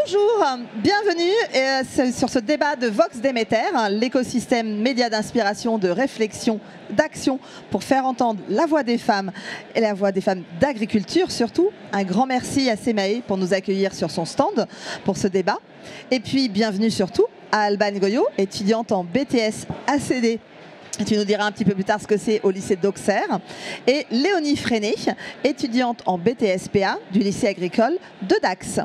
Bonjour, bienvenue sur ce débat de Vox Demeter, l'écosystème média d'inspiration, de réflexion, d'action pour faire entendre la voix des femmes et la voix des femmes d'agriculture surtout. Un grand merci à Semae pour nous accueillir sur son stand pour ce débat. Et puis bienvenue surtout à Alban Goyot, étudiante en BTS ACD. Tu nous diras un petit peu plus tard ce que c'est au lycée d'Auxerre. Et Léonie Freinet, étudiante en BTS-PA du lycée agricole de Dax.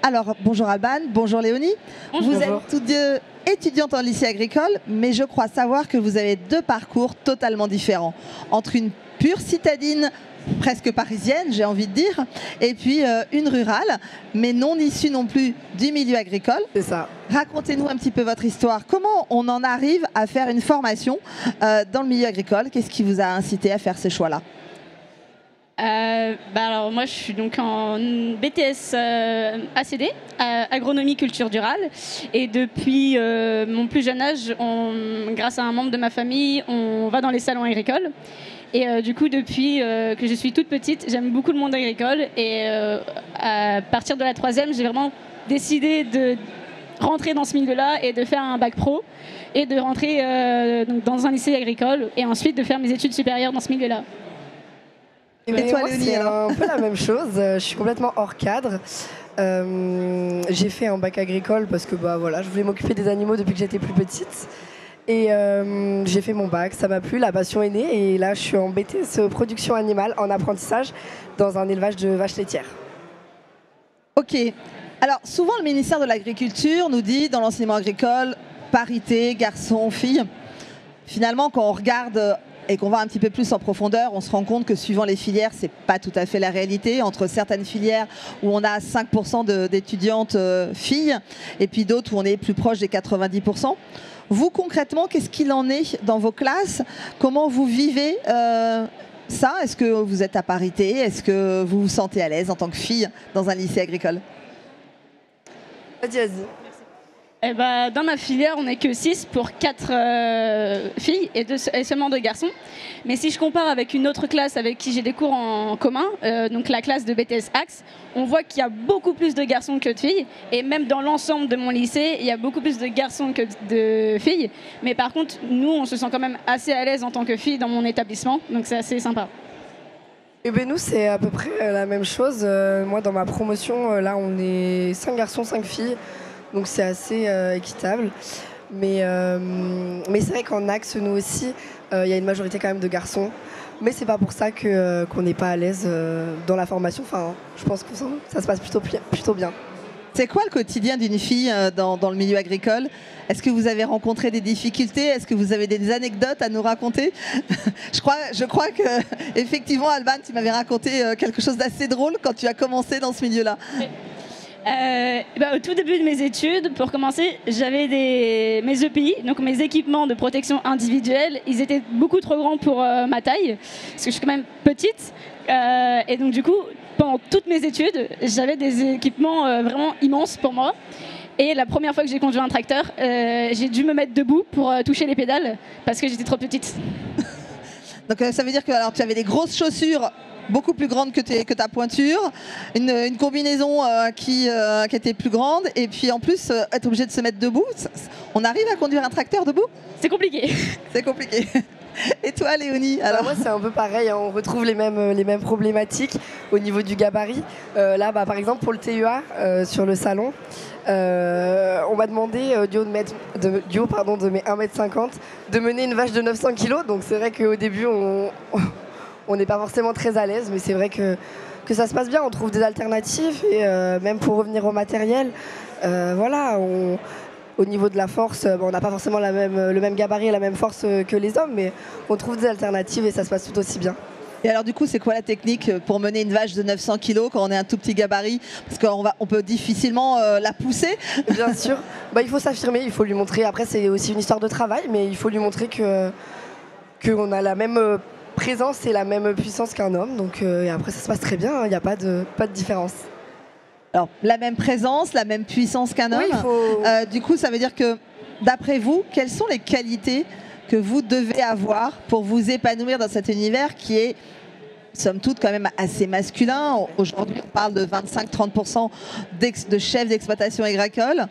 Alors, bonjour Alban, bonjour Léonie. Bonjour. Vous êtes toutes deux étudiantes en lycée agricole, mais je crois savoir que vous avez deux parcours totalement différents. Entre une pure citadine, presque parisienne, j'ai envie de dire, et puis une rurale, mais non issue non plus du milieu agricole. C'est ça. Racontez-nous un petit peu votre histoire. Comment on en arrive à faire une formation dans le milieu agricole? Qu'est-ce qui vous a incité à faire ces choix-là? Alors moi je suis donc en BTS ACD, agronomie culture durale, et depuis mon plus jeune âge, grâce à un membre de ma famille, on va dans les salons agricoles. Et du coup, depuis que je suis toute petite, j'aime beaucoup le monde agricole. Et à partir de la 3e, j'ai vraiment décidé de rentrer dans ce milieu-là et de faire un bac pro et de rentrer donc dans un lycée agricole et ensuite de faire mes études supérieures dans ce milieu-là. Et toi, Léonie, c'est un peu la même chose. Je suis complètement hors cadre. J'ai fait un bac agricole parce que voilà, je voulais m'occuper des animaux depuis que j'étais plus petite. Et j'ai fait mon bac, ça m'a plu, la passion est née. Et là, je suis en BTS production animale en apprentissage dans un élevage de vaches laitières. Ok. Alors, souvent, le ministère de l'Agriculture nous dit, dans l'enseignement agricole, parité, garçons, filles. Finalement, quand on regarde et qu'on va un petit peu plus en profondeur, on se rend compte que suivant les filières, c'est pas tout à fait la réalité. Entre certaines filières où on a 5% d'étudiantes filles et puis d'autres où on est plus proche des 90%. Vous, concrètement, qu'est-ce qu'il en est dans vos classes? Comment vous vivez ça? Est-ce que vous êtes à parité? Est-ce que vous vous sentez à l'aise en tant que fille dans un lycée agricole? Vas-y. Dans ma filière, on n'est que 6 pour 4 filles et seulement 2 garçons. Mais si je compare avec une autre classe avec qui j'ai des cours en commun, donc la classe de BTS Axe, on voit qu'il y a beaucoup plus de garçons que de filles. Et même dans l'ensemble de mon lycée, il y a beaucoup plus de garçons que de filles. Mais par contre, nous, on se sent quand même assez à l'aise en tant que filles dans mon établissement. Donc c'est assez sympa. Et nous, c'est à peu près la même chose. Moi, dans ma promotion, là, on est 5 garçons, 5 filles. Donc c'est assez équitable. Mais c'est vrai qu'en Axe, nous aussi, il y a une majorité quand même de garçons. Mais c'est pas pour ça qu'on n'est pas à l'aise dans la formation. Enfin, je pense que ça se passe plutôt bien. C'est quoi le quotidien d'une fille dans le milieu agricole? Est-ce que vous avez rencontré des difficultés? Est-ce que vous avez des anecdotes à nous raconter? Je crois que effectivement, Alban, tu m'avais raconté quelque chose d'assez drôle quand tu as commencé dans ce milieu-là. Oui. Au tout début de mes études, pour commencer, j'avais mes EPI, donc mes équipements de protection individuelle. Ils étaient beaucoup trop grands pour ma taille, parce que je suis quand même petite. Et donc du coup, pendant toutes mes études, j'avais des équipements vraiment immenses pour moi. Et la première fois que j'ai conduit un tracteur, j'ai dû me mettre debout pour toucher les pédales, parce que j'étais trop petite. Donc ça veut dire que alors, tu avais des grosses chaussures beaucoup plus grande que ta pointure, une combinaison qui était plus grande, et puis en plus être obligé de se mettre debout. On arrive à conduire un tracteur debout? C'est compliqué. C'est compliqué. Et toi, Léonie? Alors moi, c'est un peu pareil, hein. On retrouve les mêmes problématiques au niveau du gabarit. Là, par exemple, pour le TUA, sur le salon, on m'a demandé, du haut de mes 1,50 m, de mener une vache de 900 kg. Donc c'est vrai qu'au début, on n'est pas forcément très à l'aise, mais c'est vrai que ça se passe bien. On trouve des alternatives et même pour revenir au matériel, voilà, au niveau de la force, on n'a pas forcément le même gabarit et la même force que les hommes, mais on trouve des alternatives et ça se passe tout aussi bien. Et alors du coup, c'est quoi la technique pour mener une vache de 900 kg quand on est un tout petit gabarit? Parce qu'on peut difficilement la pousser. Bien sûr, il faut s'affirmer, il faut lui montrer. Après, c'est aussi une histoire de travail, mais il faut lui montrer qu'on a la même présence et la même puissance qu'un homme. Donc, et après, ça se passe très bien, il n'y a pas de différence. Alors, la même présence, la même puissance qu'un homme. Oui, du coup, ça veut dire que, d'après vous, quelles sont les qualités que vous devez avoir pour vous épanouir dans cet univers qui est somme toute quand même assez masculin. Aujourd'hui, on parle de 25-30% de chefs d'exploitation agricole.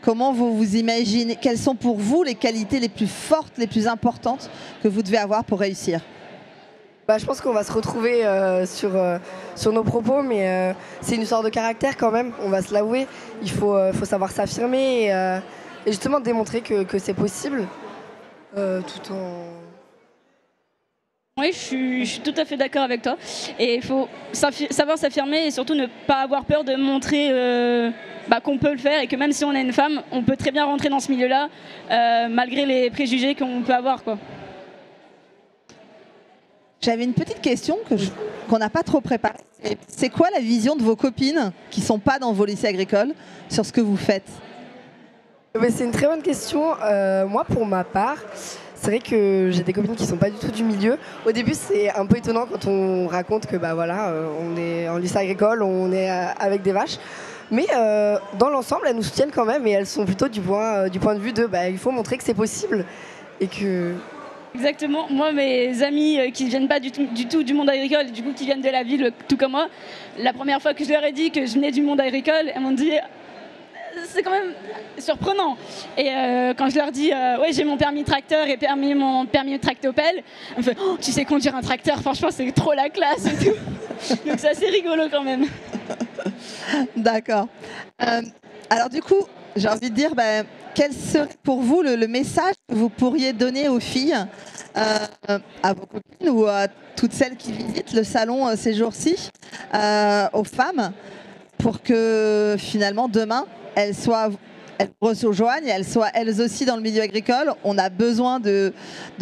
Comment vous imaginez, quelles sont pour vous les qualités les plus fortes, les plus importantes que vous devez avoir pour réussir? Je pense qu'on va se retrouver sur nos propos, mais c'est une histoire de caractère quand même, on va se l'avouer. Il faut savoir s'affirmer et justement démontrer que c'est possible tout en... Oui, je suis tout à fait d'accord avec toi. Et il faut savoir s'affirmer et surtout ne pas avoir peur de montrer qu'on peut le faire et que même si on est une femme, on peut très bien rentrer dans ce milieu-là malgré les préjugés qu'on peut avoir, quoi. J'avais une petite question qu'on n'a pas trop préparée. C'est quoi la vision de vos copines qui ne sont pas dans vos lycées agricoles sur ce que vous faites? C'est une très bonne question. Moi, pour ma part, c'est vrai que j'ai des copines qui ne sont pas du tout du milieu. Au début, c'est un peu étonnant quand on raconte que on est en lycée agricole, on est avec des vaches. Mais dans l'ensemble, elles nous soutiennent quand même et elles sont plutôt du point de vue de il faut montrer que c'est possible et que... Exactement. Moi, mes amis qui ne viennent pas du tout du monde agricole, du coup qui viennent de la ville, tout comme moi, la première fois que je leur ai dit que je venais du monde agricole, elles m'ont dit c'est quand même surprenant. Et quand je leur dis ouais, j'ai mon permis tracteur et mon permis tractopelle, elles me font oh, tu sais conduire un tracteur, franchement c'est trop la classe et tout. Donc c'est assez rigolo quand même. D'accord. Alors du coup, j'ai envie de dire quel serait pour vous le message que vous pourriez donner aux filles, à vos copines ou à toutes celles qui visitent le salon ces jours-ci, aux femmes, pour que finalement demain elles rejoignent et elles soient elles aussi dans le milieu agricole. On a besoin de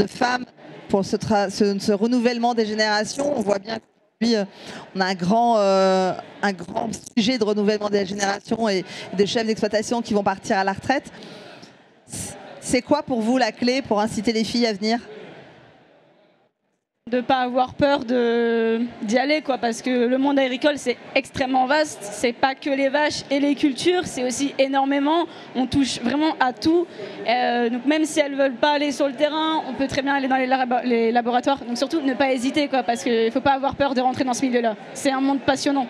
femmes pour ce renouvellement des générations. On voit bien qu'aujourd'hui on a un grand sujet de renouvellement des générations et de chefs d'exploitation qui vont partir à la retraite. C'est quoi pour vous la clé pour inciter les filles à venir? De ne pas avoir peur d'y aller, quoi, parce que le monde agricole c'est extrêmement vaste, c'est pas que les vaches et les cultures, c'est aussi énormément, on touche vraiment à tout, donc même si elles veulent pas aller sur le terrain, on peut très bien aller dans les laboratoires, donc surtout ne pas hésiter, quoi, parce qu'il ne faut pas avoir peur de rentrer dans ce milieu-là, c'est un monde passionnant.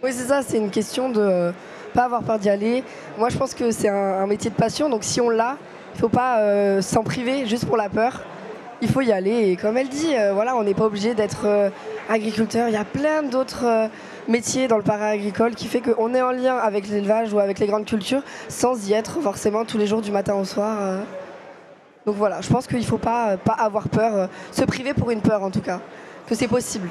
Oui c'est ça, c'est une question de pas avoir peur d'y aller. Moi je pense que c'est un métier de passion, donc si on l'a, il ne faut pas s'en priver juste pour la peur. Il faut y aller et comme elle dit, voilà, on n'est pas obligé d'être agriculteur. Il y a plein d'autres métiers dans le para-agricole qui fait qu'on est en lien avec l'élevage ou avec les grandes cultures sans y être forcément tous les jours du matin au soir. Donc voilà, je pense qu'il ne faut pas avoir peur, se priver pour une peur en tout cas, que c'est possible.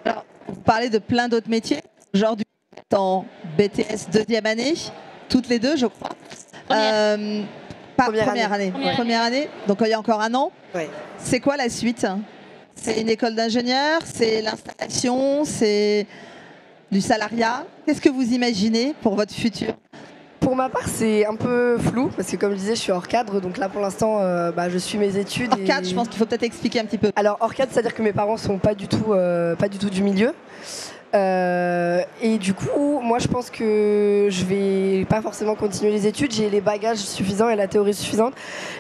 Alors, vous parlez de plein d'autres métiers. Aujourd'hui, vous êtes en BTS deuxième année, toutes les deux je crois. Première année. Première année, donc il y a encore un an. Ouais. C'est quoi la suite? C'est une école d'ingénieur? C'est l'installation? C'est du salariat? Qu'est-ce que vous imaginez pour votre futur? Pour ma part, c'est un peu flou, parce que comme je disais, je suis hors cadre, donc là pour l'instant, je suis mes études. Hors cadre, je pense qu'il faut peut-être expliquer un petit peu. Alors hors cadre, c'est-à-dire que mes parents sont pas du tout du milieu. Et du coup, moi je pense que je vais pas forcément continuer les études, j'ai les bagages suffisants et la théorie suffisante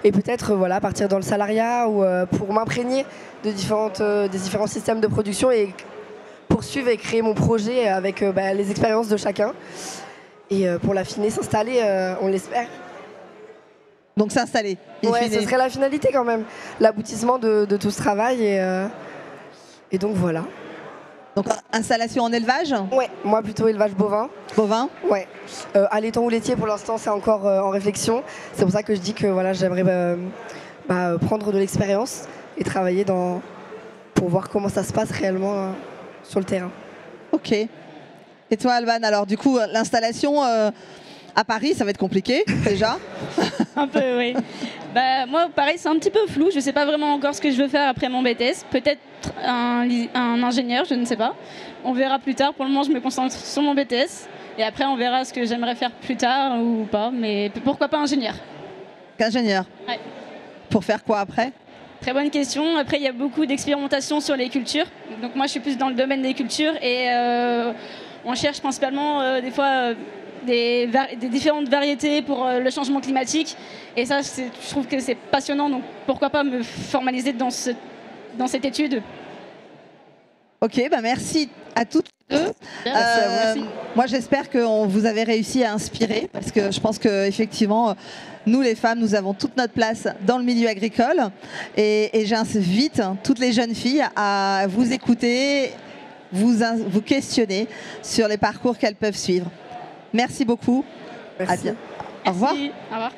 et peut-être partir dans le salariat ou pour m'imprégner de des différents systèmes de production et poursuivre et créer mon projet avec les expériences de chacun et pour l'affiner, s'installer, on l'espère. Donc s'installer. Ouais, ce serait la finalité quand même, l'aboutissement de tout ce travail et donc voilà. Donc installation en élevage? Ouais, moi plutôt élevage bovin. Bovin? Ouais. Allaitant ou laitier pour l'instant c'est encore en réflexion. C'est pour ça que je dis que voilà, j'aimerais prendre de l'expérience et travailler pour voir comment ça se passe réellement sur le terrain. Ok. Et toi Alban, alors du coup l'installation à Paris ça va être compliqué déjà? Un peu oui. Moi pareil c'est un petit peu flou, je ne sais pas vraiment encore ce que je veux faire après mon BTS, peut-être un ingénieur, je ne sais pas. On verra plus tard, pour le moment je me concentre sur mon BTS et après on verra ce que j'aimerais faire plus tard ou pas, mais pourquoi pas ingénieur. Ingénieur? Ouais. Pour faire quoi après? Très bonne question. Après il y a beaucoup d'expérimentation sur les cultures, donc moi je suis plus dans le domaine des cultures et on cherche principalement des fois des différentes variétés pour le changement climatique et ça je trouve que c'est passionnant, donc pourquoi pas me formaliser dans cette étude. Ok, bah merci à toutes les deux. Merci. Moi, j'espère que vous avez réussi à inspirer, parce que je pense qu'effectivement, nous, les femmes, nous avons toute notre place dans le milieu agricole. Et j'invite toutes les jeunes filles à vous écouter, vous questionner sur les parcours qu'elles peuvent suivre. Merci beaucoup. Merci. À bien. Au revoir. Merci. Au revoir.